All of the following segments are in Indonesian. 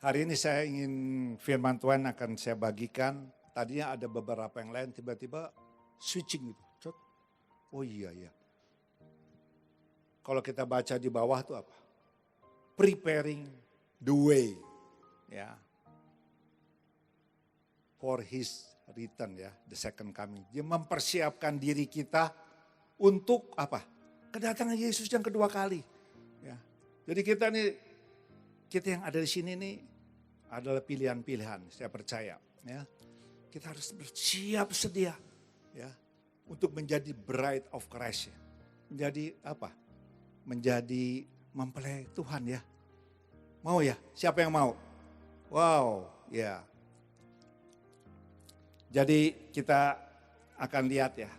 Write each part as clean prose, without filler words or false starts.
Hari ini saya ingin firman Tuhan akan saya bagikan. Tadinya ada beberapa yang lain, tiba-tiba switching gitu. Cot. Oh iya. Kalau kita baca di bawah itu apa? Preparing the way. Ya. For his return ya, the second coming. Dia mempersiapkan diri kita untuk apa? Kedatangan Yesus yang kedua kali. Ya. Jadi kita yang ada di sini nih adalah pilihan-pilihan, saya percaya. Ya. Kita harus bersiap sedia ya untuk menjadi bride of Christ. Ya. Menjadi apa? Menjadi mempelai Tuhan ya. Mau ya? Siapa yang mau? Wow, ya. Jadi kita akan lihat ya.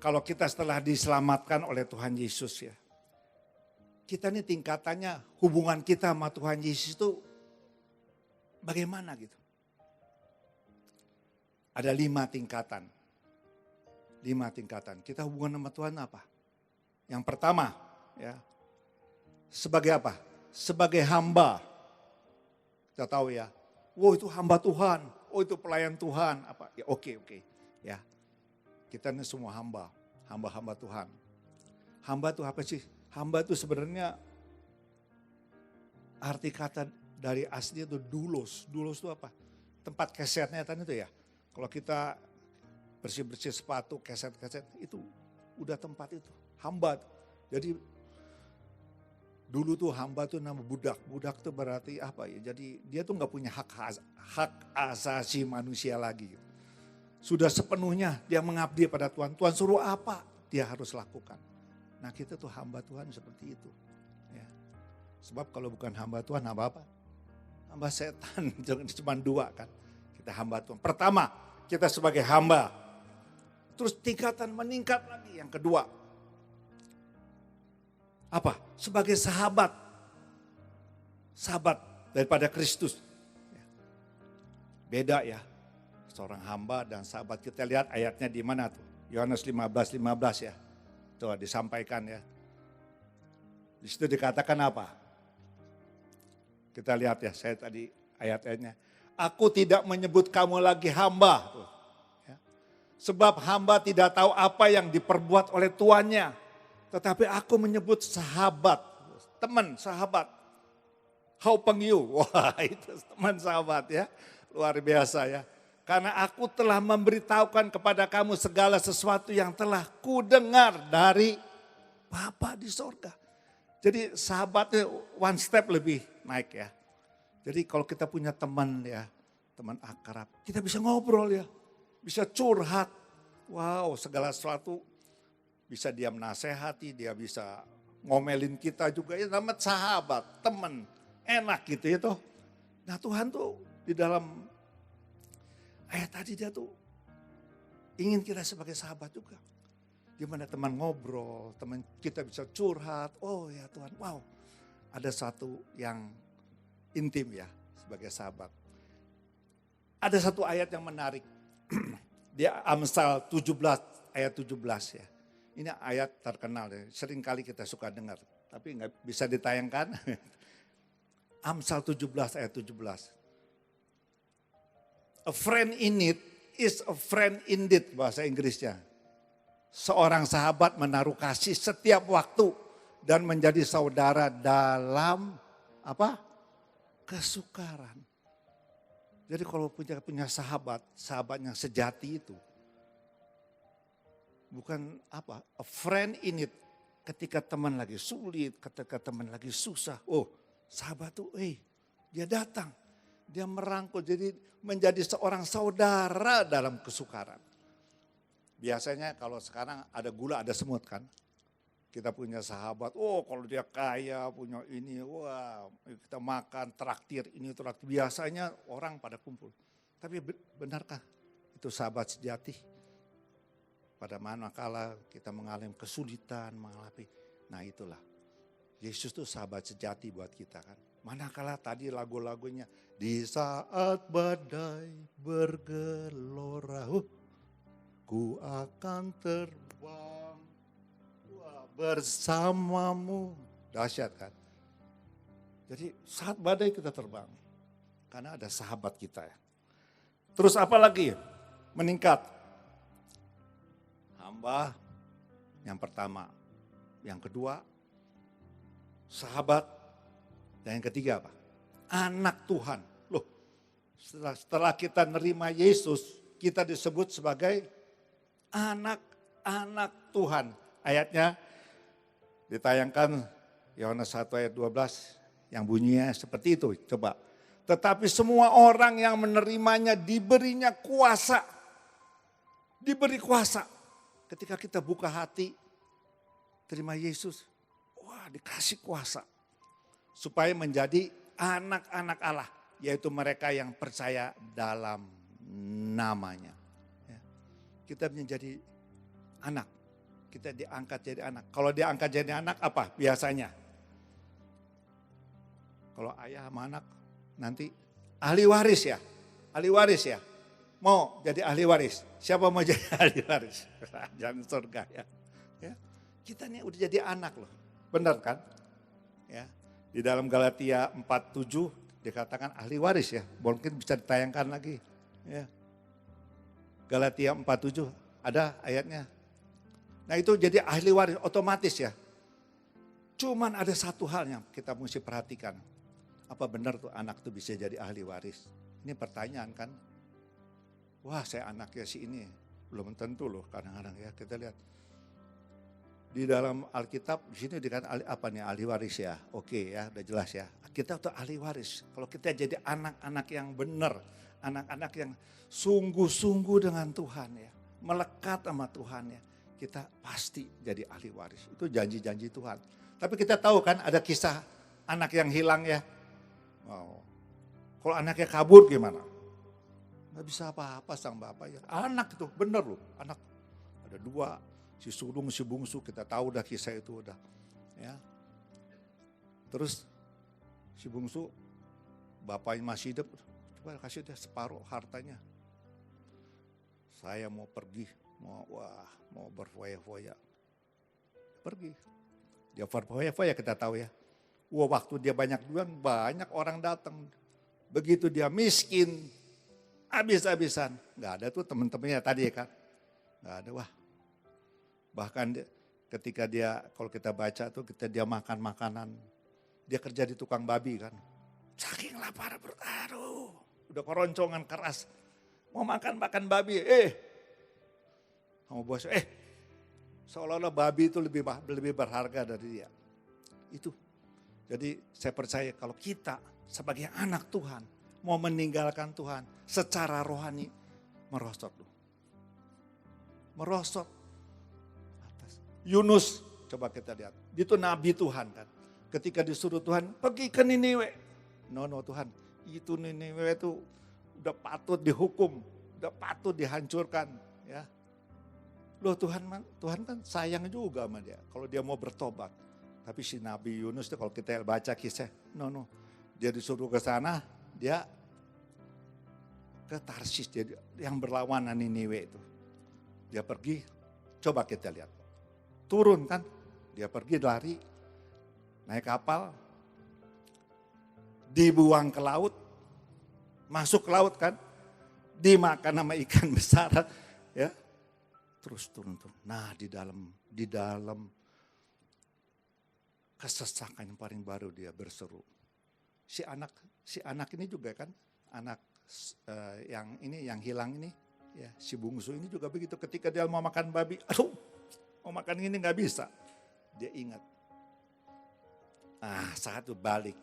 Kalau kita setelah diselamatkan oleh Tuhan Yesus ya. Kita ini tingkatannya hubungan kita sama Tuhan Yesus itu bagaimana gitu. Ada 5 tingkatan. 5 tingkatan. Kita hubungan sama Tuhan apa? Yang pertama ya. Sebagai apa? Sebagai hamba. Kita tahu ya. Wow itu hamba Tuhan. Oh itu pelayan Tuhan. Apa? Ya, oke. Ya. Kita ini semua hamba Tuhan. Hamba itu apa sih? Hamba itu sebenarnya arti kata dari asli itu doulos. Doulos itu apa? Tempat kesetnya kan itu ya. Kalau kita bersih-bersih sepatu, keset-keset itu udah tempat itu. Hamba. Jadi dulu tuh hamba tuh nama budak. Budak tuh berarti apa ya? Jadi dia tuh gak punya hak asasi manusia lagi. Sudah sepenuhnya dia mengabdi pada Tuhan. Tuhan suruh apa dia harus lakukan. Nah kita tuh hamba Tuhan seperti itu. Ya. Sebab kalau bukan hamba Tuhan hamba apa? Hamba setan. Cuma 2 kan. Kita hamba Tuhan. Pertama kita sebagai hamba. Terus tingkatan meningkat lagi. Yang kedua. Apa? Sebagai sahabat. Sahabat daripada Kristus. Beda ya. Seorang hamba dan sahabat. Kita lihat ayatnya di mana tuh. Yohanes 15 ya. Tuh disampaikan ya. Di situ dikatakan apa? Kita lihat ya, saya tadi ayat-ayatnya. Aku tidak menyebut kamu lagi hamba. Tuh, ya. Sebab hamba tidak tahu apa yang diperbuat oleh tuannya. Tetapi aku menyebut sahabat. Teman, sahabat. How peng you? Wah itu teman sahabat ya. Luar biasa ya. Karena aku telah memberitahukan kepada kamu segala sesuatu yang telah kudengar dari Bapa di sorga. Jadi sahabatnya one step lebih naik ya. Jadi kalau kita punya teman ya, teman akrab, kita bisa ngobrol ya. Bisa curhat. Wow segala sesuatu bisa dia menasehati, dia bisa ngomelin kita juga. Ya namanya sahabat, teman, enak gitu ya toh. Nah Tuhan tuh di dalam ayat tadi dia tuh ingin kita sebagai sahabat juga. Di mana teman ngobrol, teman kita bisa curhat. Oh ya Tuhan, wow. Ada satu yang intim ya sebagai sahabat. Ada satu ayat yang menarik. Dia Amsal 17 ayat 17 ya. Ini ayat terkenal ya. Sering kali kita suka dengar. Tapi nggak bisa ditayangkan. Amsal 17 ayat 17. A friend in need is a friend indeed bahasa Inggrisnya. Seorang sahabat menaruh kasih setiap waktu dan menjadi saudara dalam apa? Kesukaran. Jadi kalau punya sahabat yang sejati itu bukan apa? A friend in need ketika teman lagi sulit, ketika teman lagi susah. Oh, sahabat tuh dia datang. Dia merangkul, jadi menjadi seorang saudara dalam kesukaran. Biasanya kalau sekarang ada gula, ada semut kan. Kita punya sahabat, oh kalau dia kaya, punya ini, wah kita makan, traktir, ini traktir. Biasanya orang pada kumpul. Tapi benarkah itu sahabat sejati? Pada manakala kita mengalami kesulitan, nah itulah. Yesus itu sahabat sejati buat kita kan. Manakala tadi lagu-lagunya di saat badai bergelora, ku akan terbang bersamamu. Dahsyat kan? Jadi saat badai kita terbang. Karena ada sahabat kita ya. Terus apa lagi? Meningkat. Hamba yang pertama. Yang kedua, sahabat. Dan yang ketiga apa? Anak Tuhan. Loh, setelah kita nerima Yesus, kita disebut sebagai anak-anak Tuhan. Ayatnya ditayangkan Yohanes 1 ayat 12 yang bunyinya seperti itu. Coba. Tetapi semua orang yang menerimanya diberinya kuasa. Diberi kuasa. Ketika kita buka hati, terima Yesus, wah dikasih kuasa. Supaya menjadi anak-anak Allah. Yaitu mereka yang percaya dalam namanya. Ya. Kita menjadi anak. Kita diangkat jadi anak. Kalau diangkat jadi anak apa biasanya? Kalau ayah sama anak nanti ahli waris ya. Ahli waris ya. Mau jadi ahli waris. Siapa mau jadi ahli waris? Jangan surga ya. Ya. Kita nih udah jadi anak loh. Benar kan? Ya. Di dalam Galatia 4:7 dikatakan ahli waris ya. Mungkin bisa ditayangkan lagi. Ya. Galatia 4:7 ada ayatnya. Nah itu jadi ahli waris otomatis ya. Cuman ada satu hal yang kita mesti perhatikan. Apa benar tuh anak tuh bisa jadi ahli waris? Ini pertanyaan kan. Wah saya anaknya si ini. Belum tentu loh kadang-kadang ya kita lihat. Di dalam Alkitab di sini dikatakan apa nih ahli waris ya. Oke ya udah jelas ya. Kita tuh ahli waris. Kalau kita jadi anak-anak yang benar. Anak-anak yang sungguh-sungguh dengan Tuhan ya. Melekat sama Tuhan ya. Kita pasti jadi ahli waris. Itu janji-janji Tuhan. Tapi kita tahu kan ada kisah anak yang hilang ya. Oh. Kalau anaknya kabur gimana? Gak bisa apa-apa sang bapak ya. Anak itu bener loh. Anak ada dua. Si sulung, si bungsu kita tahu udah kisah itu udah. Ya. Terus si bungsu bapaknya masih hidup. Coba kasih dia separuh hartanya. Saya mau pergi. Mau berfoya-foya. Pergi. Dia berfoya-foya kita tahu ya. Waktu dia banyak duit, banyak orang datang. Begitu dia miskin, habis-habisan. Gak ada tuh teman-temannya tadi ya kan. Gak ada Bahkan ketika dia, kalau kita baca tuh dia makan makanan. Dia kerja di tukang babi kan. Saking lapar aduh. Udah keroncongan keras. Mau makan babi. Sama bos, seolah-olah babi itu lebih berharga dari dia. Itu. Jadi saya percaya kalau kita sebagai anak Tuhan mau meninggalkan Tuhan secara rohani merosot loh. Merosot. Atas. Yunus, coba kita lihat. Dia itu nabi Tuhan kan. Ketika disuruh Tuhan pergi ke Niniwe. No Tuhan, itu Niniwe itu udah patut dihukum, udah patut dihancurkan ya. Loh Tuhan kan sayang juga sama dia. Kalau dia mau bertobat. Tapi si Nabi Yunus itu kalau kita baca kisah. No. Dia disuruh ke sana. Dia ke Tarsis. Yang berlawanan Niniwe itu. Dia pergi. Coba kita lihat. Turun kan. Dia pergi lari. Naik kapal. Dibuang ke laut. Masuk ke laut kan. Dimakan sama ikan besar. Ya. Terus turun. Nah di dalam kesesakan yang paling baru dia berseru. Si anak ini juga kan, anak yang hilang ini, ya si bungsu ini juga begitu. Ketika dia mau makan babi, mau makan ini nggak bisa. Dia ingat. Saat itu balik.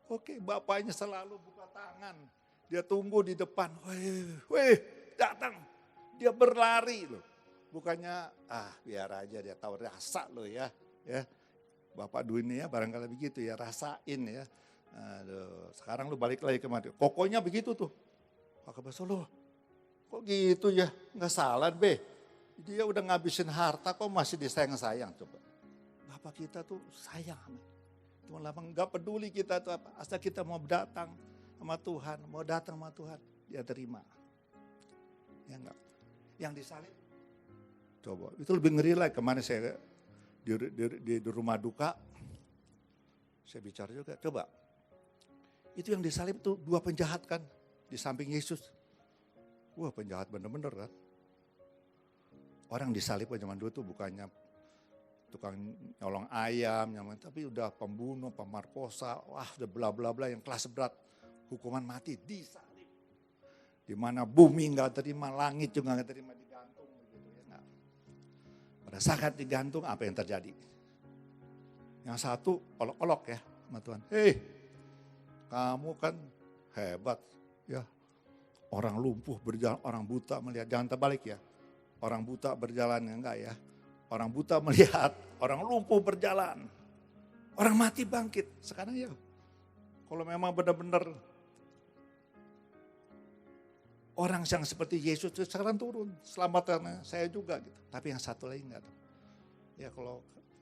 Oke, bapaknya selalu buka tangan. Dia tunggu di depan. Weh, datang. Dia berlari loh. Bukannya, biar aja dia tahu rasa loh ya. Bapak dunia barangkali begitu ya, rasain ya. Aduh, sekarang lu balik lagi kemari. Pokoknya begitu tuh. Pak Baso loh, kok gitu ya? Nggak salah be. Dia udah ngabisin harta kok masih disayang-sayang coba. Bapak kita tuh sayang. Cuma lama nggak peduli kita tuh apa. Asal kita mau datang sama Tuhan, mau datang sama Tuhan, dia terima. Ya enggak. Yang disalib. Coba, itu lebih ngeri lagi. Kemarin saya di rumah duka, saya bicara juga, coba. Itu yang disalib itu 2 penjahat kan di samping Yesus. Wah, penjahat bener-bener kan. Orang disalib zaman dulu tuh bukannya tukang nyolong ayam, tapi udah pembunuh, pemerkosa, wah udah bla bla bla yang kelas berat, hukuman mati disalib. Di mana bumi nggak terima, langit juga nggak terima, digantung begitu ya. Nah, pada saat digantung apa yang terjadi? Yang satu olok-olok ya sama Tuhan. Hei, kamu kan hebat ya. Orang lumpuh berjalan, orang buta melihat, jangan terbalik ya. Orang buta berjalan enggak ya. Orang buta melihat, orang lumpuh berjalan. Orang mati bangkit. Sekarang ya, kalau memang benar-benar orang yang seperti Yesus itu sekarang turun. Selamatkan saya juga gitu. Tapi yang satu lagi enggak. Ya kalau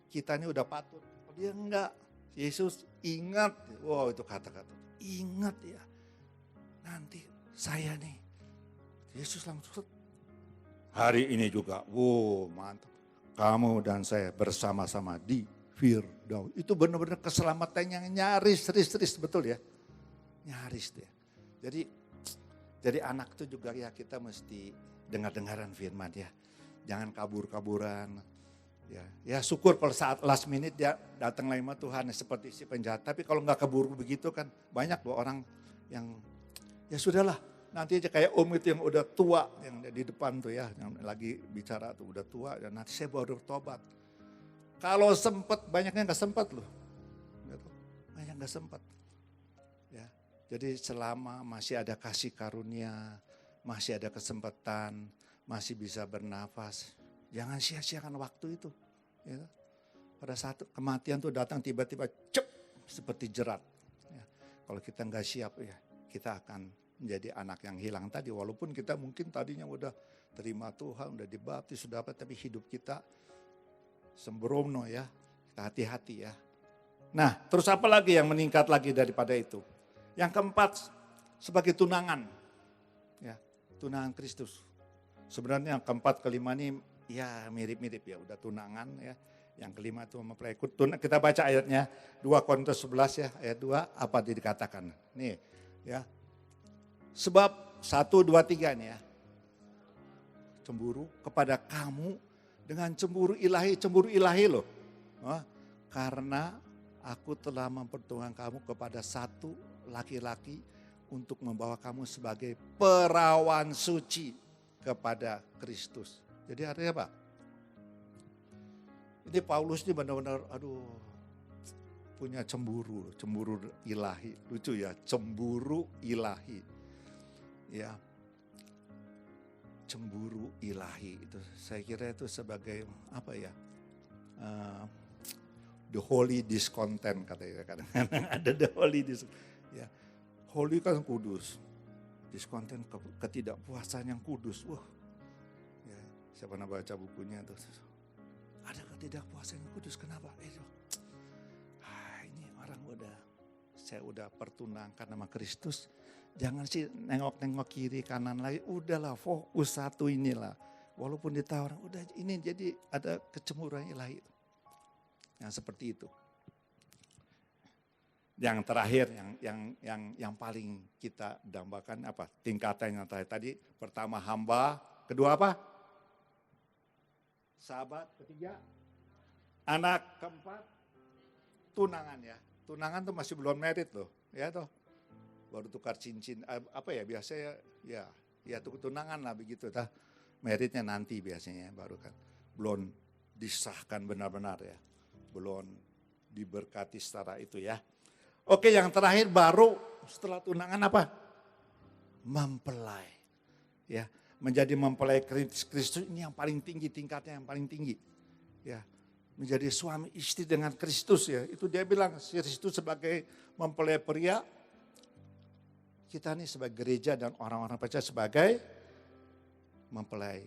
kita ini udah patut, dia enggak. Yesus ingat, wow itu kata-kata. Ingat ya, nanti saya nih, Yesus langsung hari ini juga, wow mantap. Kamu dan saya bersama-sama di Firdaus. Itu benar-benar keselamatan yang nyaris, betul ya. Nyaris ya. Jadi anak itu juga ya kita mesti dengar-dengaran firman ya. Jangan kabur-kaburan. Ya syukur kalau saat last minute dia datang lagi sama Tuhan seperti si penjahat. Tapi kalau nggak keburu begitu kan banyak loh orang yang ya sudahlah. Nanti aja kayak om itu yang udah tua, yang di depan tuh ya, yang lagi bicara tuh udah tua, dan nanti saya baru tobat. Kalau sempat, banyaknya nggak sempat loh. Banyak nggak sempat. Ya, jadi selama masih ada kasih karunia, masih ada kesempatan, masih bisa bernafas, jangan sia-siakan waktu itu. Ya. Pada saat kematian tuh datang tiba-tiba cep seperti jerat. Ya. Kalau kita nggak siap ya, kita akan menjadi anak yang hilang tadi. Walaupun kita mungkin tadinya udah terima Tuhan, udah dibaptis, sudah apa, tapi hidup kita sembrono ya. Kita hati-hati ya. Nah, terus apa lagi yang meningkat lagi daripada itu? Yang keempat, sebagai tunangan. Ya, tunangan Kristus. Sebenarnya yang keempat, kelima ini ya mirip-mirip ya, udah tunangan ya. Yang kelima itu mempelai. Kita baca ayatnya 2 Korintus 11 ya, ayat 2 apa dikatakan. Nih ya. Sebab 1, 2, 3 nih ya. Cemburu kepada kamu dengan cemburu ilahi loh. Karena aku telah mempertemukan kamu kepada satu laki-laki untuk membawa kamu sebagai perawan suci kepada Kristus. Jadi artinya apa? Ini Paulus ini benar-benar punya cemburu ilahi. Lucu ya, cemburu ilahi. Ya, cemburu ilahi itu saya kira itu sebagai apa ya, the holy discontent katanya kadang-kadang ada the holy ya, holy kan kudus, discontent ketidakpuasan yang kudus. Wah, ya, saya pernah baca bukunya tuh, ada ketidakpuasan yang kudus. Kenapa? Ini orang saya udah pertunangkan sama Kristus. Jangan sih nengok-nengok kiri kanan lagi, udahlah fokus satu inilah. Walaupun ditawar, udah ini jadi ada kecemburuan ilahi. Yang seperti itu. Yang terakhir yang paling kita dambakan apa? Tingkatan yang terakhir tadi, pertama hamba, kedua apa? Sahabat, ketiga anak, keempat tunangan ya. Tunangan tuh masih belum married loh, ya toh. Baru tukar cincin, apa ya biasanya ya tunangan lah begitu. Meritnya nanti biasanya baru kan. Belum disahkan benar-benar ya. Belum diberkati secara itu ya. Oke, yang terakhir baru setelah tunangan apa? Mempelai. Ya, menjadi mempelai Kristus ini yang paling tinggi, tingkatnya yang paling tinggi. Ya, menjadi suami istri dengan Kristus ya. Itu dia bilang Kristus sebagai mempelai pria, kita nih sebagai gereja dan orang-orang percaya sebagai mempelai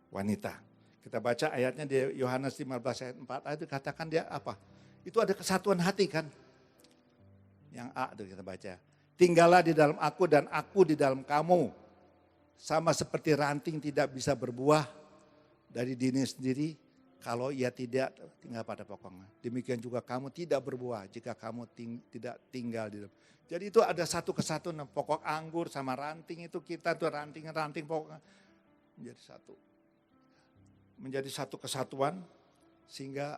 wanita. Kita baca ayatnya di Yohanes 15 ayat 4, itu katakan dia apa? Itu ada kesatuan hati kan. Yang A itu kita baca. Tinggallah di dalam aku dan aku di dalam kamu. Sama seperti ranting tidak bisa berbuah dari dirinya sendiri kalau ia tidak tinggal pada pokoknya. Demikian juga kamu tidak berbuah jika kamu tidak tinggal di dalam. Jadi itu ada satu kesatuan, pokok anggur sama ranting itu kita tuh ranting pokoknya menjadi satu. Menjadi satu kesatuan sehingga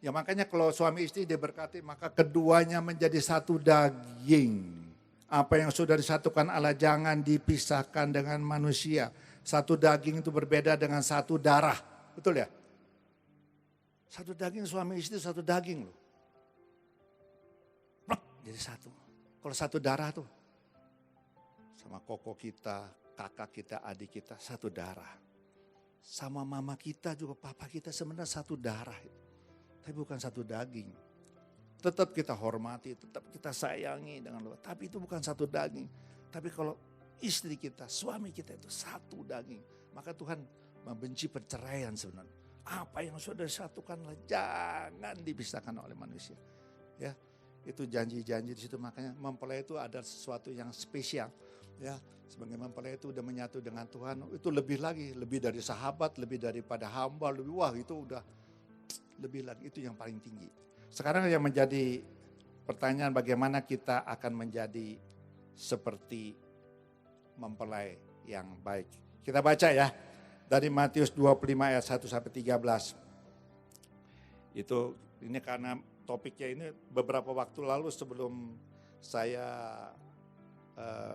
ya makanya kalau suami istri diberkati maka keduanya menjadi satu daging. Apa yang sudah disatukan Allah jangan dipisahkan dengan manusia. Satu daging itu berbeda dengan satu darah. Betul ya? Satu daging suami istri satu daging loh. Jadi satu. Kalau satu darah tuh. Sama koko kita, kakak kita, adik kita satu darah. Sama mama kita juga papa kita sebenarnya satu darah. Tapi bukan satu daging. Tetap kita hormati, tetap kita sayangi dengan luar. Tapi itu bukan satu daging. Tapi kalau istri kita, suami kita itu satu daging. Maka Tuhan membenci perceraian sebenarnya. Apa yang sudah disatukan jangan dipisahkan oleh manusia. Ya, itu janji-janji di situ. Makanya mempelai itu ada sesuatu yang spesial. Ya, sebagai mempelai itu udah menyatu dengan Tuhan. Itu lebih lagi, lebih dari sahabat, lebih daripada hamba, lebih wah itu udah lebih lagi. Itu yang paling tinggi. Sekarang yang menjadi pertanyaan bagaimana kita akan menjadi seperti mempelai yang baik. Kita baca ya dari Matius 25 ayat 1 sampai 13. Itu ini karena topiknya ini beberapa waktu lalu sebelum saya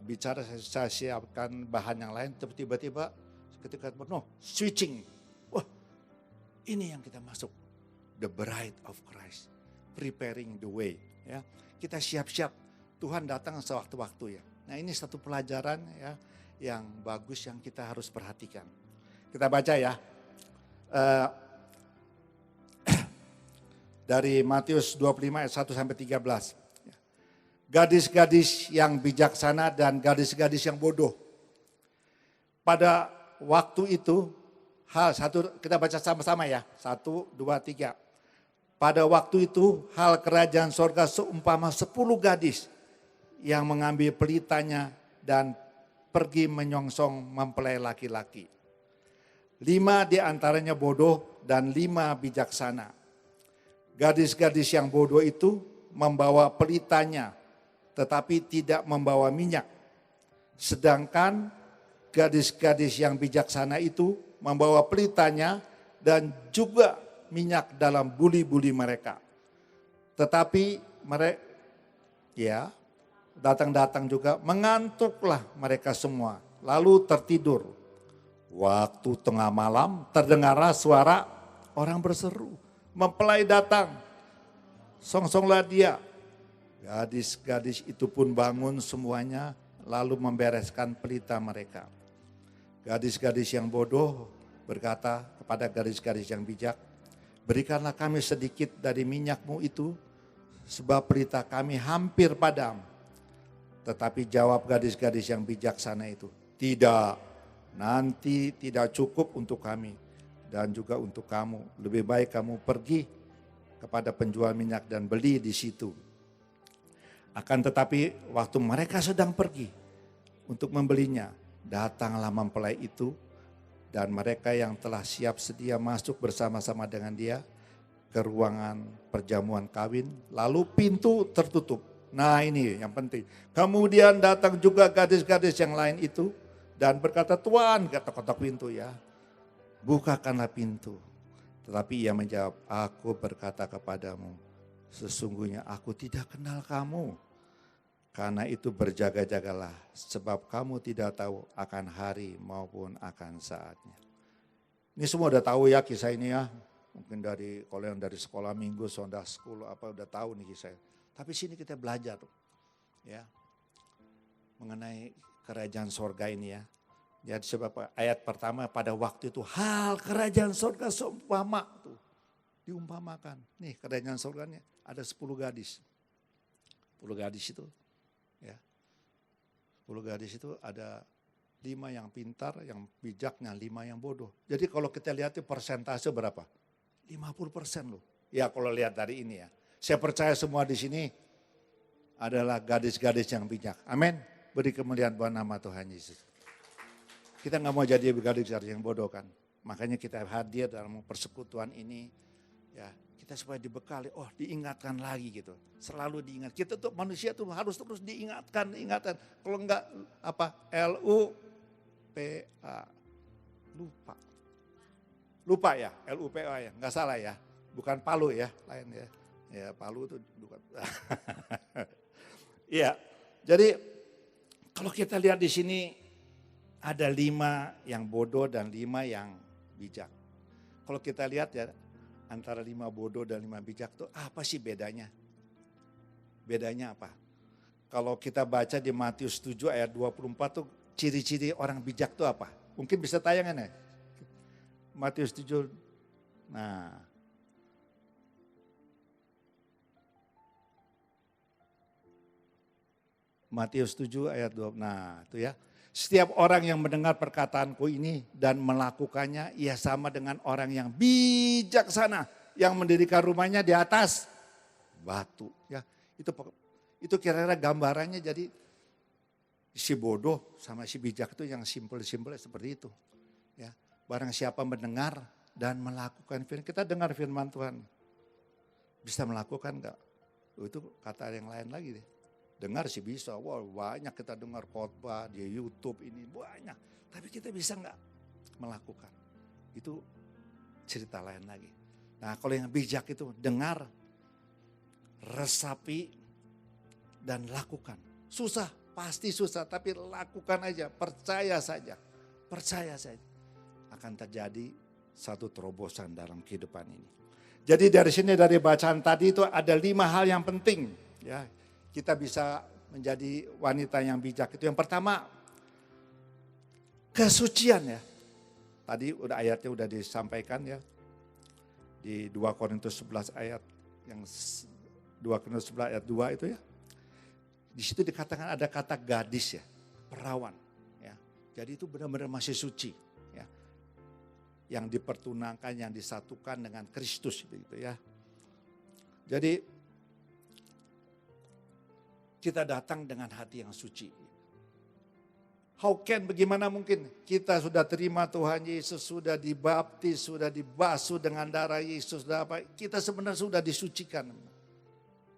bicara saya siapkan bahan yang lain tiba-tiba ketika switching. Wah, ini yang kita masuk the bride of Christ, preparing the way ya. Kita siap-siap Tuhan datang sewaktu-waktu ya. Nah ini satu pelajaran ya yang bagus yang kita harus perhatikan. Kita baca ya. Dari Matius 25 ayat 1 sampai 13. Gadis-gadis yang bijaksana dan gadis-gadis yang bodoh. Pada waktu itu kita baca sama-sama ya. 1, 2, 3. Pada waktu itu hal kerajaan sorga seumpama 10 gadis yang mengambil pelitanya dan pergi menyongsong mempelai laki-laki. 5 di antaranya bodoh dan 5 bijaksana. Gadis-gadis yang bodoh itu membawa pelitanya tetapi tidak membawa minyak. Sedangkan gadis-gadis yang bijaksana itu membawa pelitanya dan juga minyak dalam buli-buli mereka. Tetapi mereka datang-datang juga, mengantuklah mereka semua, lalu tertidur. Waktu tengah malam terdengarlah suara orang berseru, mempelai datang, songsonglah dia. Gadis-gadis itu pun bangun semuanya, lalu membereskan pelita mereka. Gadis-gadis yang bodoh berkata kepada gadis-gadis yang bijak, berikanlah kami sedikit dari minyakmu itu, sebab pelita kami hampir padam. Tetapi jawab gadis-gadis yang bijaksana itu, tidak, nanti tidak cukup untuk kami dan juga untuk kamu. Lebih baik kamu pergi kepada penjual minyak dan beli di situ. Akan tetapi waktu mereka sedang pergi untuk membelinya, datanglah mempelai itu dan mereka yang telah siap sedia masuk bersama-sama dengan dia ke ruangan perjamuan kawin, lalu pintu tertutup. Nah ini yang penting. Kemudian datang juga gadis-gadis yang lain itu dan berkata, Tuan, ketok-ketok pintu ya, bukakanlah pintu. Tetapi ia menjawab, aku berkata kepadamu, sesungguhnya aku tidak kenal kamu. Karena itu berjaga-jagalah, sebab kamu tidak tahu akan hari maupun akan saatnya. Ini semua udah tahu ya kisah ini ya. Mungkin kalau yang dari sekolah minggu, Sunday school apa udah tahu nih kisah. Tapi sini kita belajar ya mengenai kerajaan sorga ini ya. Jadi sebab ayat pertama pada waktu itu hal kerajaan sorga seumpama tuh diumpamakan. Nih kerajaan sorganya ada 10 gadis. 10 gadis itu ya. 10 gadis itu ada 5 yang pintar, yang bijaknya, 5 yang bodoh. Jadi kalau kita lihat persentase berapa? 50% loh. Ya kalau lihat dari ini ya. Saya percaya semua di sini adalah gadis-gadis yang bijak. Amin. Beri kemuliaan buat nama Tuhan Yesus. Kita nggak mau jadi gadis yang bodoh kan. Makanya kita hadir dalam persekutuan ini, ya kita supaya dibekali, diingatkan lagi gitu. Selalu diingat. Kita tuh manusia tuh harus terus diingatkan. Kalau enggak LUPA. Lupa ya, LUPA ya, enggak salah ya. Bukan Palu ya, lain ya. Ya Palu itu bukan. Iya, jadi kalau kita lihat di sini ada 5 yang bodoh dan 5 yang bijak. Kalau kita lihat ya antara 5 bodoh dan 5 bijak itu apa sih bedanya? Bedanya apa? Kalau kita baca di Matius 7 ayat 24 tuh ciri-ciri orang bijak itu apa? Mungkin bisa tayangan ya? Matius 7, nah. Matius 7 ayat 2, nah itu ya. Setiap orang yang mendengar perkataanku ini dan melakukannya, ia sama dengan orang yang bijaksana yang mendirikan rumahnya di atas batu. Ya, itu kira-kira gambarannya. Jadi si bodoh sama si bijak itu yang simpel-simpel seperti itu. Ya, barang siapa mendengar dan melakukan firman, kita dengar firman Tuhan, bisa melakukan enggak? Itu kata yang lain lagi deh. Dengar sih bisa, banyak kita dengar khotbah di YouTube ini banyak. Tapi kita bisa enggak melakukan? Itu cerita lain lagi. Nah kalau yang bijak itu dengar, resapi, dan lakukan. Susah, pasti susah, tapi lakukan aja, percaya saja. Percaya saja. Akan terjadi satu terobosan dalam kehidupan ini. Jadi dari sini, dari bacaan tadi itu ada 5 hal yang penting. Ya, kita bisa menjadi wanita yang bijak itu. Yang pertama, kesucian ya. Tadi ayatnya udah disampaikan ya. Di 2 Korintus 11 ayat yang 2 Korintus 11 ayat 2 itu ya. Di situ dikatakan ada kata gadis ya, perawan ya. Jadi itu benar-benar masih suci ya. Yang dipertunangkan, yang disatukan dengan Kristus begitu ya. Jadi kita datang dengan hati yang suci. Bagaimana mungkin kita sudah terima Tuhan Yesus, sudah dibaptis, sudah dibasuh dengan darah Yesus, kita sebenarnya sudah disucikan.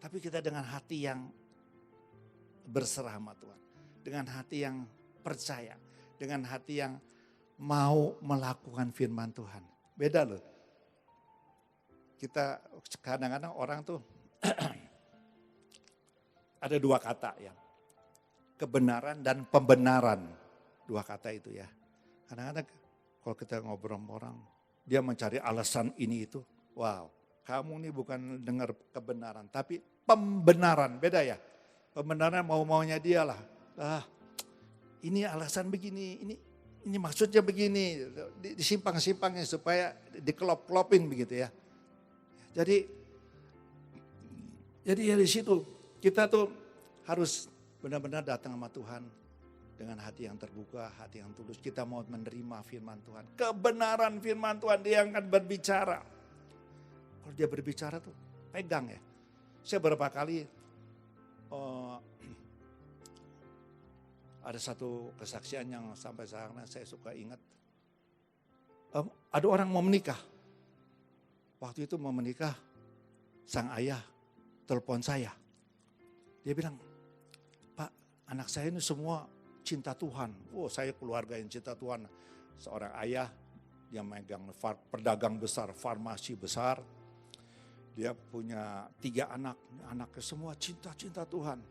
Tapi kita dengan hati yang berserah sama Tuhan. Dengan hati yang percaya. Dengan hati yang mau melakukan firman Tuhan. Beda loh. Kita kadang-kadang orang tuh ada 2 kata ya. Kebenaran dan pembenaran. 2 kata itu ya. Kadang-kadang kalau kita ngobrol sama orang, dia mencari alasan ini itu. Wow, kamu nih bukan dengar kebenaran, tapi pembenaran. Beda ya. Pembenaran mau-maunya dia lah. Ini alasan begini, ini maksudnya begini. Disimpang-simpangnya supaya dikelop-kelopin begitu ya. Jadi dari situ kita tuh harus benar-benar datang sama Tuhan dengan hati yang terbuka, hati yang tulus. Kita mau menerima firman Tuhan. Kebenaran firman Tuhan, dia akan berbicara. Kalau dia berbicara tuh pegang ya. Saya beberapa kali ada satu kesaksian yang sampai sekarang saya suka ingat. Ada orang mau menikah. Waktu itu mau menikah, sang ayah telepon saya. Dia bilang, Pak, anak saya ini semua cinta Tuhan. Saya keluarga yang cinta Tuhan. Seorang ayah, dia megang pedagang besar, farmasi besar. Dia punya 3 anak, anaknya semua cinta Tuhan.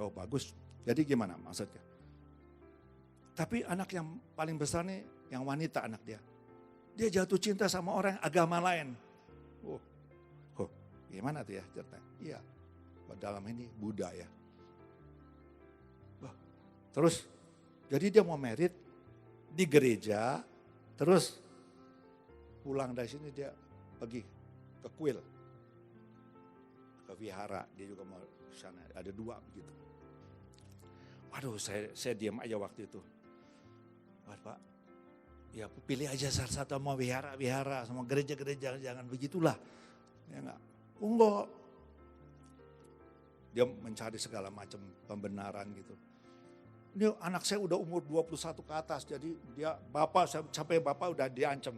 Oh bagus, jadi gimana maksudnya? Tapi anak yang paling besar nih, yang wanita anak dia. Dia jatuh cinta sama orang agama lain. Gimana tuh ya cerita? Iya. Dalam ini Buddha ya. Terus jadi dia mau merit di gereja, terus pulang dari sini dia pergi ke kuil, ke vihara, dia juga mau ke sana, ada 2 begitu. Waduh saya diam aja waktu itu. Pak, ya pilih aja salah satu, mau vihara, sama gereja-gereja, jangan begitulah. Ya enggak, enggak. Dia mencari segala macam pembenaran gitu. Ini anak saya udah umur 21 ke atas, jadi dia sampai bapak udah diancam.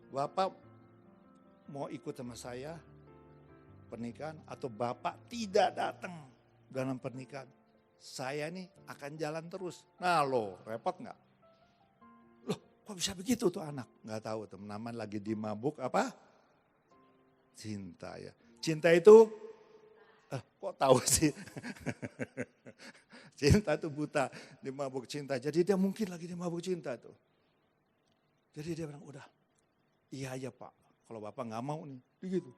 Bapak mau ikut sama saya pernikahan atau bapak tidak datang dalam pernikahan. Saya nih akan jalan terus. Nah lo, repot nggak? Loh kok bisa begitu tuh anak? Nggak tahu teman-teman lagi dimabuk apa? Cinta ya. Cinta itu, kok tahu sih? Cinta itu buta, dia mabuk cinta. Jadi dia mungkin lagi dia mabuk cinta tuh. Jadi dia bilang, udah, iya aja Pak. Kalau Bapak nggak mau nih, begitu.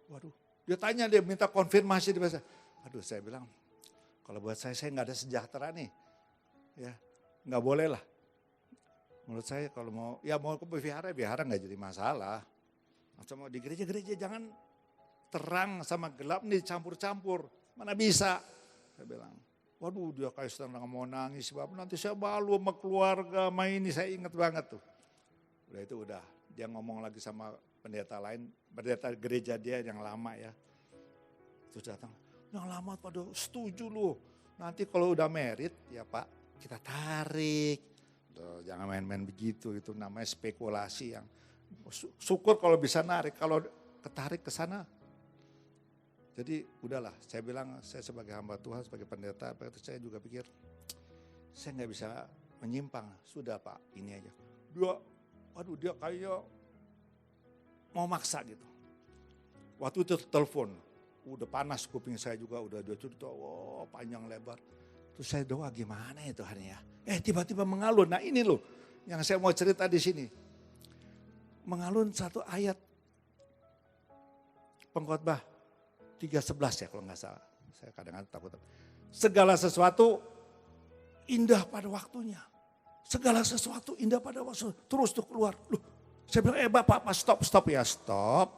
Waduh, dia tanya, dia minta konfirmasi di bahasa. Aduh, saya bilang, kalau buat saya nggak ada sejahtera nih. Ya, nggak boleh lah. Menurut saya kalau mau ke vihara nggak jadi masalah. Atau mau di gereja jangan terang sama gelap nih campur-campur. Mana bisa? Saya bilang. Waduh dia kayak sedang mau nangis, sebab nanti saya malu sama keluarga, sama ini saya ingat banget tuh. Udah dia ngomong lagi sama pendeta lain, pendeta gereja dia yang lama ya. Terus datang, yang lama pada setuju loh, nanti kalau udah merit ya Pak kita tarik. Tuh, jangan main-main begitu, itu namanya spekulasi yang syukur kalau bisa narik, kalau ketarik ke sana. Jadi udahlah, saya bilang saya sebagai hamba Tuhan, sebagai pendeta, saya juga pikir saya nggak bisa menyimpang. Sudah Pak, ini aja. Dia kayaknya mau maksa gitu. Waktu itu telepon, udah panas kuping saya juga, udah dia cerita, panjang lebar. Terus saya doa gimana ya Tuhan ya. Tiba-tiba mengalun, nah ini loh yang saya mau cerita di sini. Mengalun satu ayat Pengkhotbah 3:11 ya kalau nggak salah. Saya kadang-kadang takut. Segala sesuatu indah pada waktunya. Segala sesuatu indah pada waktunya. Terus tuh keluar. Loh, saya bilang, Bapak, stop ya, stop.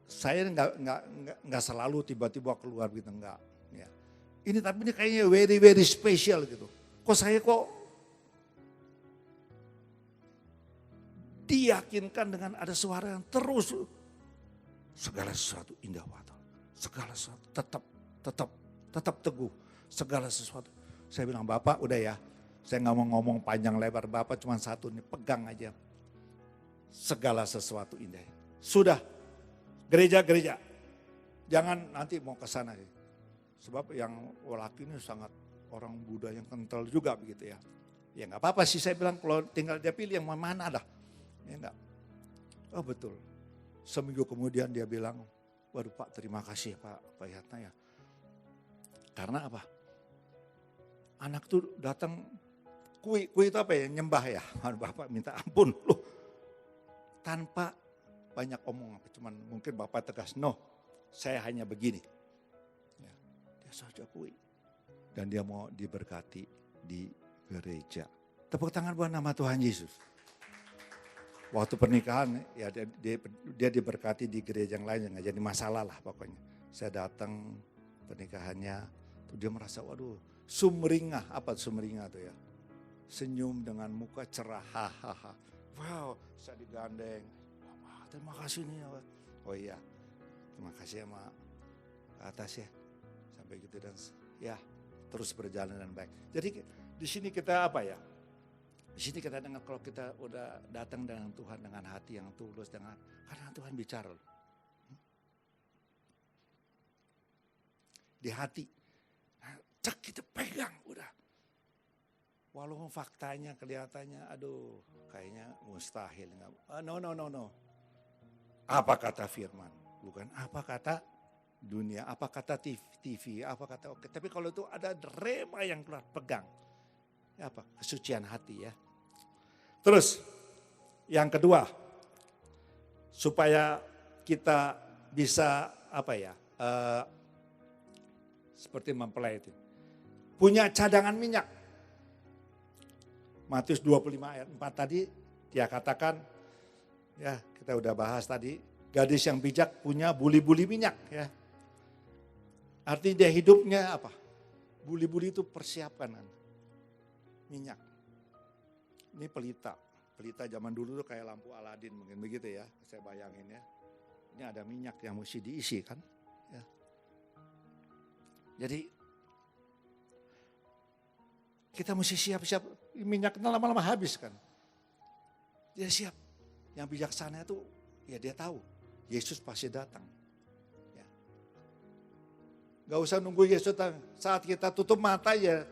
Saya nggak selalu tiba-tiba keluar gitu, enggak. Ya. Tapi ini kayaknya very very special gitu. Kok diyakinkan dengan ada suara yang terus. Segala sesuatu indah waktu. Segala sesuatu tetap teguh. Segala sesuatu. Saya bilang, Bapak udah ya. Saya nggak mau ngomong panjang lebar. Bapak cuma satu nih, pegang aja. Segala sesuatu indah. Sudah. Gereja. Jangan nanti mau ke sana. Sebab yang laki ini sangat orang Buddha yang kental juga begitu ya. Ya nggak apa-apa sih saya bilang, kalau tinggal dia pilih yang mana dah. Ya enggak. Oh betul. Seminggu kemudian dia bilang, waduh Pak terima kasih Pak Yatna ya. Karena apa? Anak tuh datang, kui itu apa ya, nyembah ya. Bapak minta ampun loh. Tanpa banyak omong, cuman mungkin Bapak tegas, no saya hanya begini. Ya, dia saja kui. Dan dia mau diberkati di gereja. Tepuk tangan buat nama Tuhan Yesus. Waktu pernikahan ya dia diberkati di gereja yang lain, nggak jadi masalah lah pokoknya. Saya datang pernikahannya, tuh dia merasa waduh sumringah, apa sumringah tuh ya. Senyum dengan muka cerah, hahaha. Wow, saya digandeng. Wah, terima kasih nih. Oh iya, terima kasih sama atas ya. Sampai gitu dan ya terus berjalan dengan baik. Jadi di sini kita apa ya? Di sini kita dengar kalau kita udah datang dengan Tuhan dengan hati yang tulus, karena Tuhan bicara. Di hati, cek kita pegang udah. Walaupun faktanya kelihatannya, aduh kayaknya mustahil. No. Apa kata firman? Bukan apa kata dunia, apa kata TV, apa kata oke. Tapi kalau itu ada rema yang keluar, pegang. Ya apa? Kesucian hati ya. Terus yang kedua, supaya kita bisa apa ya, seperti mempelai itu, punya cadangan minyak. Matius 25 ayat 4 tadi dia katakan, ya kita udah bahas tadi, gadis yang bijak punya buli-buli minyak ya. Artinya dia hidupnya apa? Buli-buli itu persiapkan minyak. Ini pelita zaman dulu tuh kayak lampu Aladin mungkin begitu ya, saya bayangin ya. Ini ada minyak yang mesti diisi kan. Ya. Jadi Kita mesti siap-siap, minyaknya lama-lama habis kan. Dia siap. Yang bijaksana itu, ya dia tahu, Yesus pasti datang. Ya. Gak usah nunggu Yesus datang. Saat kita tutup mata ya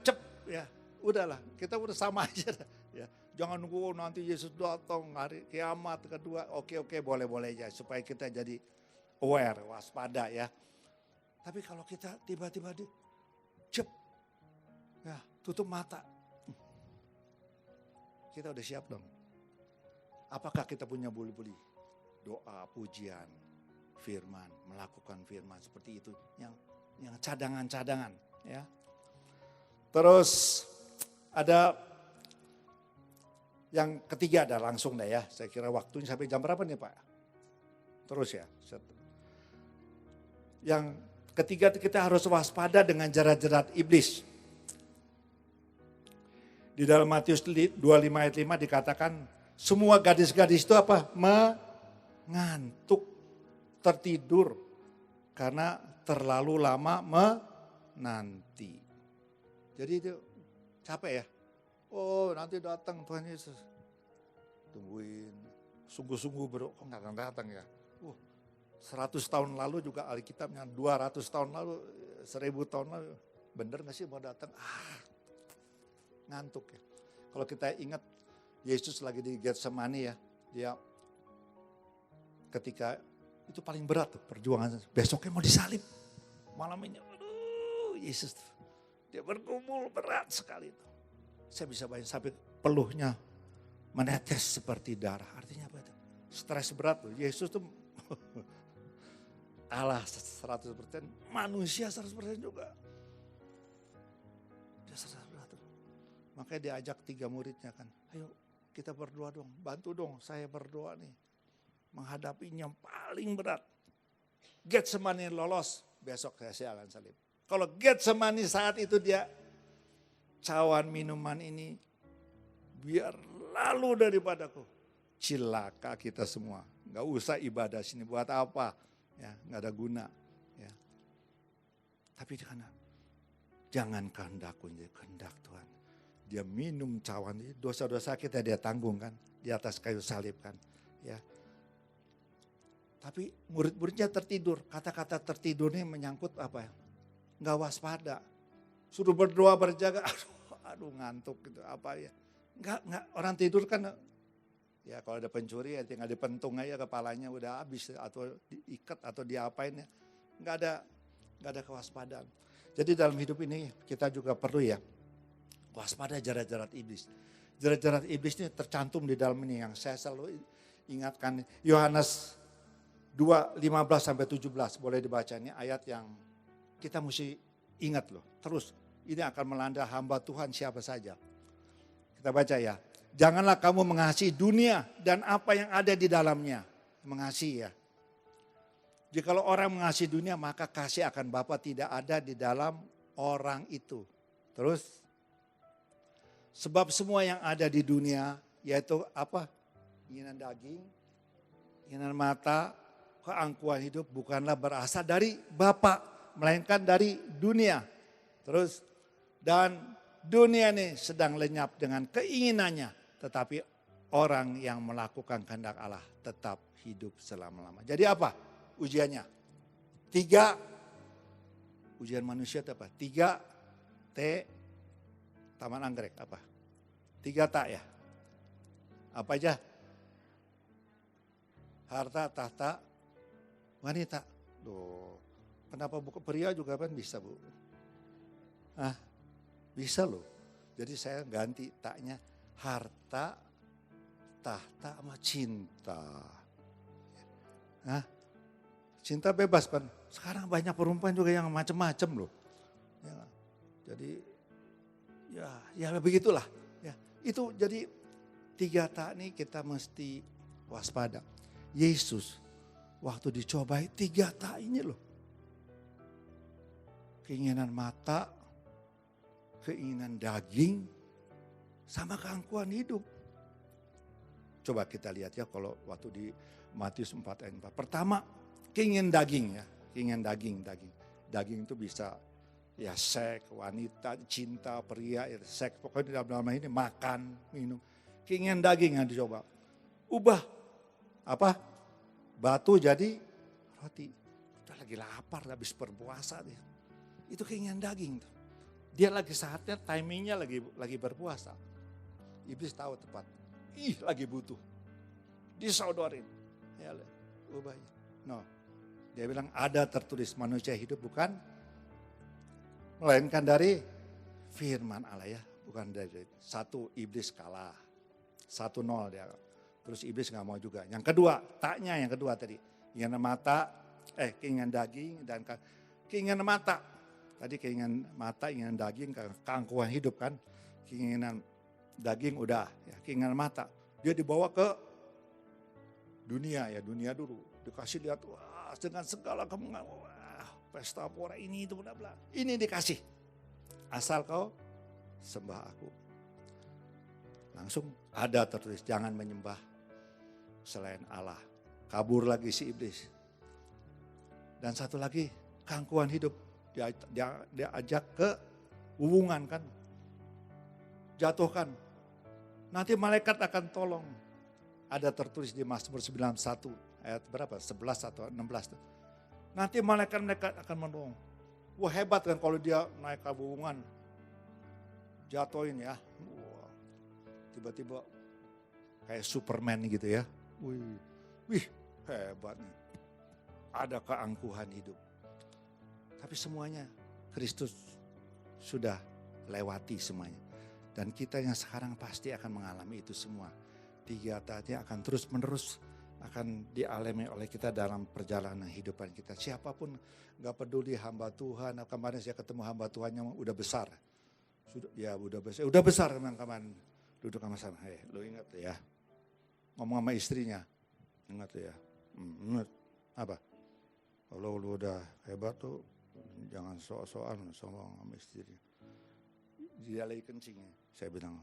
ya udahlah, kita udah sama aja. Ya. Jangan nunggu nanti Yesus datang hari kiamat kedua. Oke, boleh-boleh aja supaya kita jadi aware, waspada ya. Tapi kalau kita tiba-tiba ya tutup mata. Kita udah siap dong. Apakah kita punya buli-buli? Doa, pujian, firman, melakukan firman seperti itu. Yang cadangan-cadangan ya. Terus ada yang ketiga ada langsung dah ya. Saya kira waktunya sampai jam berapa nih Pak? Terus ya. Yang ketiga kita harus waspada dengan jerat-jerat iblis. Di dalam Matius 25 ayat 5 dikatakan semua gadis-gadis itu apa? Mengantuk, tertidur karena terlalu lama menanti. Jadi itu capek ya. Oh nanti datang Tuhan Yesus. Tungguin, sungguh-sungguh bro, kok nggak datang ya. 100 tahun lalu juga Alkitabnya, 200 tahun lalu, 1000 tahun lalu. Bener gak sih mau datang? Ngantuk ya. Kalau kita ingat Yesus lagi di Getsemani ya, dia ketika itu paling berat tuh perjuangan. Besoknya mau disalib. Malam ini, aduh Yesus dia bergumul berat sekali itu. Saya bisa bayangin sampai peluhnya menetes seperti darah. Artinya apa itu? Stres berat tuh. Yesus tuh Allah 100%, manusia 100% juga. Dia 100% tuh. Makanya diajak 3 muridnya kan. Ayo kita berdoa dong, bantu dong saya berdoa nih. Menghadapinya yang paling berat. Getsemani lolos, besok saya akan salib. Kalau Getsemani saat itu dia cawan minuman ini biar lalu daripadaku. Cilaka kita semua. Gak usah ibadah sini buat apa. Ya, gak ada guna. Ya. Tapi karena jangan kehendakku, kehendak Tuhan. Dia minum cawan ini, dosa-dosa kita dia tanggung kan. Di atas kayu salib kan. Ya. Tapi murid-muridnya tertidur. Kata-kata tertidur ini menyangkut apa ya? Gak waspada. Suruh berdoa berjaga, aduh ngantuk gitu apa ya. Enggak, orang tidur kan ya kalau ada pencuri ya tinggal dipentung aja kepalanya udah habis atau diikat atau diapain ya. Enggak ada kewaspadaan. Jadi dalam hidup ini kita juga perlu ya waspada jerat-jerat iblis. Jerat-jerat iblis ini tercantum di dalam ini yang saya selalu ingatkan. Yohanes 2:15-17 boleh dibaca, ini ayat yang kita mesti ingat loh. Terus ini akan melanda hamba Tuhan siapa saja. Kita baca ya. Janganlah kamu mengasihi dunia dan apa yang ada di dalamnya. Mengasihi ya. Jikalau orang mengasihi dunia maka kasih akan Bapa tidak ada di dalam orang itu. Terus. Sebab semua yang ada di dunia yaitu apa? Keinginan daging, keinginan mata, keangkuhan hidup bukanlah berasal dari Bapa, melainkan dari dunia. Terus, dan dunia ini sedang lenyap dengan keinginannya. Tetapi orang yang melakukan kehendak Allah tetap hidup selama-lamanya. Jadi apa ujiannya? 3, ujian manusia itu apa? 3 T, Taman Anggrek apa? 3 tak ya? Apa aja? Harta, tahta, wanita. Loh, kenapa buku pria juga kan bisa Bu? Bisa loh. Jadi saya ganti taknya harta, tahta sama cinta. Cinta bebas kan. Sekarang banyak perempuan juga yang macam-macam loh. Ya, jadi ya begitulah. Ya, itu jadi 3 tak nih kita mesti waspada. Yesus waktu dicobai 3 tak ini loh. Keinginan mata, keinginan daging, sama keangkuhan hidup. Coba kita lihat ya kalau waktu di Matius 4 ayat 4. Pertama, keinginan daging ya. Keinginan daging. Daging itu bisa Ya seks, wanita, cinta, pria, seks. Pokoknya dalam ini makan, minum. Keinginan daging yang dicoba. Ubah apa? Batu jadi roti. Udah lagi lapar, habis berpuasa dia. Itu keinginan daging tuh. Dia lagi saatnya, timingnya lagi berpuasa. Iblis tahu tepat. Lagi butuh. Disodorin. Ya, ubah. No. Dia bilang ada tertulis manusia hidup bukan melainkan dari firman Allah ya. Bukan dari satu iblis kalah. 1-0 dia. Terus iblis gak mau juga. Yang kedua, taknya yang kedua tadi. Keinginan mata, keinginan daging dan keinginan mata. Tadi keinginan mata, keinginan daging, keangkuhan hidup kan. Keinginan daging udah, ya, keinginan mata. Dia dibawa ke dunia ya, dunia dulu. Dikasih lihat, wah dengan segala kemenangan, wah pesta pora ini itu bla bla. Ini dikasih. Asal kau sembah aku. Langsung ada tertulis, jangan menyembah selain Allah. Kabur lagi si iblis. Dan satu lagi, keangkuhan hidup. Dia ajak ke hubungan kan. Jatuhkan. Nanti malaikat akan tolong. Ada tertulis di Mazmur 91 ayat berapa? 11 atau 16. Nanti malaikat akan menolong. Wah hebat kan kalau dia naik ke hubungan. Jatuhin ya. Wah, tiba-tiba kayak Superman gitu ya. Wih hebat nih. Ada keangkuhan hidup. Tapi semuanya Kristus sudah lewati semuanya. Dan kita yang sekarang pasti akan mengalami itu semua. 3 tadi akan terus menerus akan dialami oleh kita dalam perjalanan kehidupan kita. Siapapun gak peduli hamba Tuhan. Kemarin saya ketemu hamba Tuhan yang udah besar. Udah besar memang kemarin. Duduk sama-sama. Lu ingat ya. Ngomong sama istrinya. Ingat ya. Ingat. Apa? Kalau lu udah hebat tuh. Jangan soal-soal sombong sama istrinya. Dia lagi kencingnya. Saya bilang,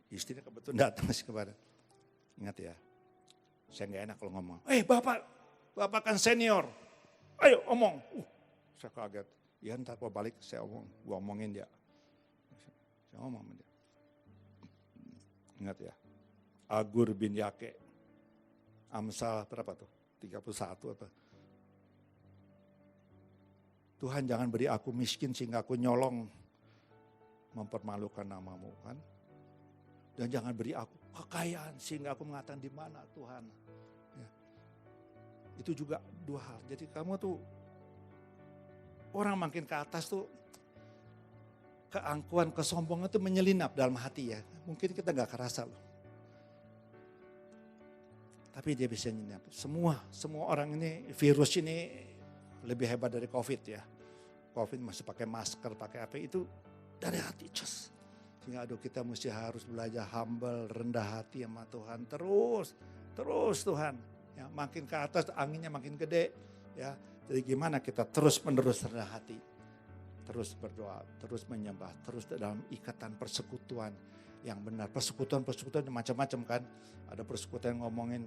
istrinya kebetulan datang masih kemarin. Ingat ya, saya gak enak kalau ngomong. Bapak kan senior. Ayo omong. Saya kaget. Ya ntar kalau balik saya gua omongin dia. Saya ngomong sama dia. Ingat ya, Agur bin Yake. Amsal berapa tuh? 31 apa? Tuhan jangan beri aku miskin sehingga aku nyolong mempermalukan namamu kan. Dan jangan beri aku kekayaan sehingga aku mengatakan di mana Tuhan. Ya. Itu juga 2 hal. Jadi kamu tuh orang makin ke atas tuh keangkuhan, kesombongan itu menyelinap dalam hati ya. Mungkin kita gak kerasa loh. Tapi dia bisa nyelinap. Semua orang ini, virus ini lebih hebat dari COVID ya. COVID masih pakai masker, pakai apa itu dari hati just. Sehingga kita mesti harus belajar humble, rendah hati sama Tuhan. Terus Tuhan. Ya, makin ke atas anginnya makin gede. Ya, jadi gimana kita terus menerus rendah hati. Terus berdoa, terus menyembah, terus dalam ikatan persekutuan yang benar. Persekutuan macam-macam kan. Ada persekutuan yang ngomongin,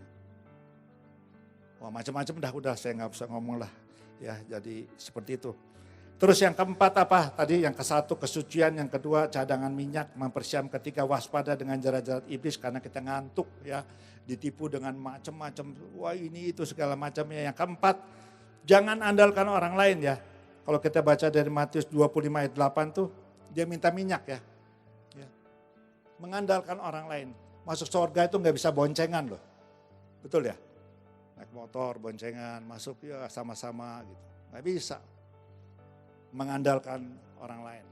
wah macam-macam udah saya nggak bisa ngomong lah. Ya, jadi seperti itu. Terus yang keempat apa? Tadi yang ke-1 kesucian, yang kedua cadangan minyak, mempersiapkan ketiga waspada dengan jarak-jarak iblis karena kita ngantuk ya, ditipu dengan macam-macam, wah ini itu segala macamnya. Yang keempat, jangan andalkan orang lain ya. Kalau kita baca dari Matius 25 ayat 8 tuh, dia minta minyak ya. Mengandalkan orang lain. Masuk surga itu nggak bisa boncengan loh. Betul ya? Naik motor, boncengan, masuk ya sama-sama gitu. Nggak bisa. Mengandalkan orang lain.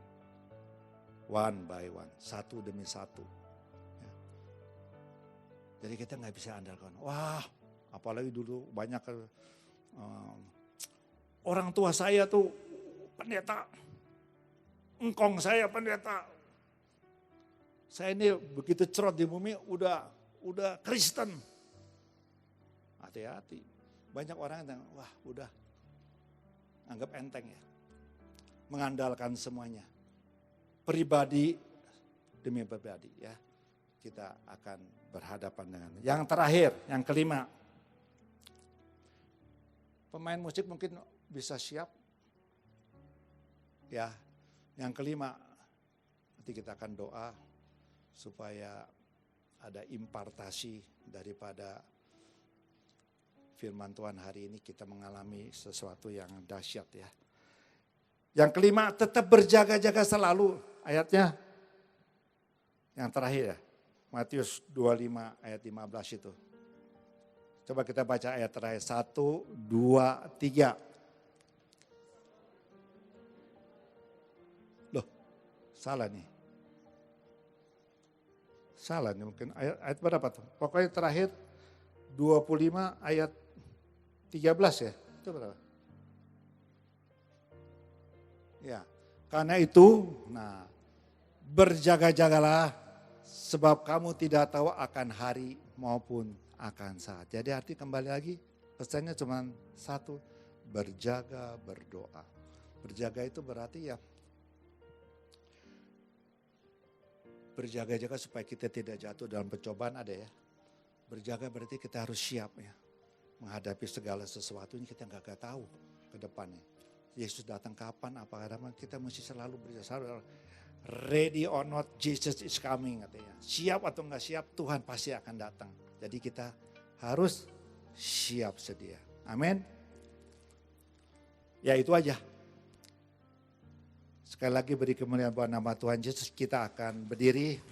One by one, satu demi satu. Ya. Jadi kita nggak bisa andalkan. Wah, apalagi dulu banyak orang tua saya tuh pendeta. Engkong saya pendeta. Saya ini begitu cerot di bumi udah Kristen. Hati-hati. Banyak orang yang wah udah anggap enteng ya. Mengandalkan semuanya. Pribadi demi pribadi ya. Kita akan berhadapan dengan. Yang terakhir, yang kelima. Pemain musik mungkin bisa siap. Ya, Yang kelima, nanti kita akan doa supaya ada impartasi daripada firman Tuhan hari ini, kita mengalami sesuatu yang dahsyat ya. Yang kelima, tetap berjaga-jaga selalu. Ayatnya yang terakhir ya, Matius 25 ayat 15 itu. Coba kita baca ayat terakhir, 1, 2, 3. Loh, salah nih. Salah nih mungkin, ayat berapa tuh? Pokoknya terakhir 25 ayat 13 ya, itu berapa? Ya, karena itu, nah berjaga-jagalah sebab kamu tidak tahu akan hari maupun akan saat. Jadi arti kembali lagi pesannya cuma satu, berjaga, berdoa. Berjaga itu berarti ya berjaga-jaga supaya kita tidak jatuh dalam pencobaan ada ya. Berjaga berarti kita harus siap ya. Menghadapi segala sesuatu ini kita nggak tahu ke depannya. Yesus datang kapan, apakah kita mesti selalu berjaga. Ready or not, Jesus is coming katanya. Siap atau nggak siap, Tuhan pasti akan datang. Jadi kita harus siap sedia. Amin. Ya itu aja. Sekali lagi beri kemuliaan buat nama Tuhan Yesus, kita akan berdiri.